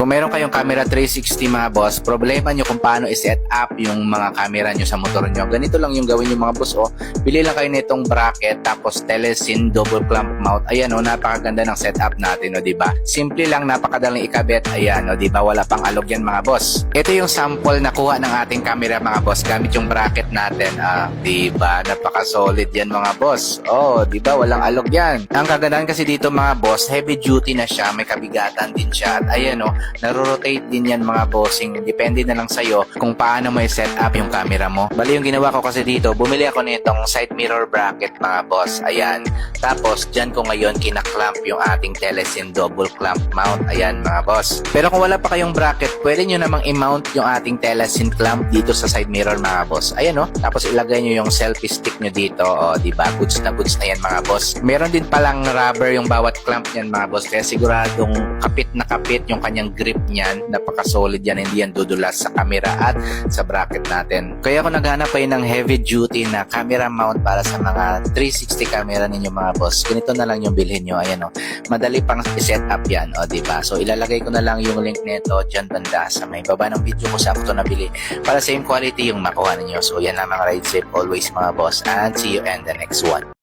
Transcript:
Kung meron kayong camera 360 mga boss, problema nyo kung paano i-set up yung mga camera nyo sa motor nyo. Ganito lang yung gawin yung mga boss. Bili lang kayo nitong bracket tapos Telesin double clamp mount. Ayan napakaganda ng setup natin, diba? Simple lang, napakadaling ikabit. Ayan diba? Wala pang alog yan mga boss. Ito yung sample na kuha ng ating camera mga boss gamit yung bracket natin. Diba? Napaka-solid yan mga boss. Diba? Walang alog yan. Ang kagandahan kasi dito mga boss, heavy duty na siya, may kabigatan din siya. At ayan naro-rotate din yan mga bossing. Depende na lang sa'yo kung paano mo i-set up yung camera mo. Bali yung ginawa ko kasi dito, bumili ako nitong side mirror bracket mga boss. Ayan. Tapos dyan ko ngayon kinaklamp yung ating Telesin double clamp mount. Ayan mga boss. Pero kung wala pa kayong bracket, pwede nyo namang i-mount yung ating Telesin clamp dito sa side mirror mga boss. Ayan Tapos ilagay nyo yung selfie stick nyo dito. Diba? Goods na yan mga boss. Meron din palang rubber yung bawat clamp niyan mga boss. Kaya siguradong kapit na kapit yung kanyang grip niyan. Napaka-solid yan. Hindi yan dudulas sa camera at sa bracket natin. Kaya ako naghanap kayo ng heavy duty na camera mount para sa mga 360 camera ninyo mga boss. Ganito na lang yung bilhin nyo. Ayan madali pang i-set up yan. Diba? So ilalagay ko na lang yung link nito dyan banda sa may baba ng video ko sa ako nabili para same quality yung makuha ninyo. So yan lang mga ride safe always mga boss and see you in the next one.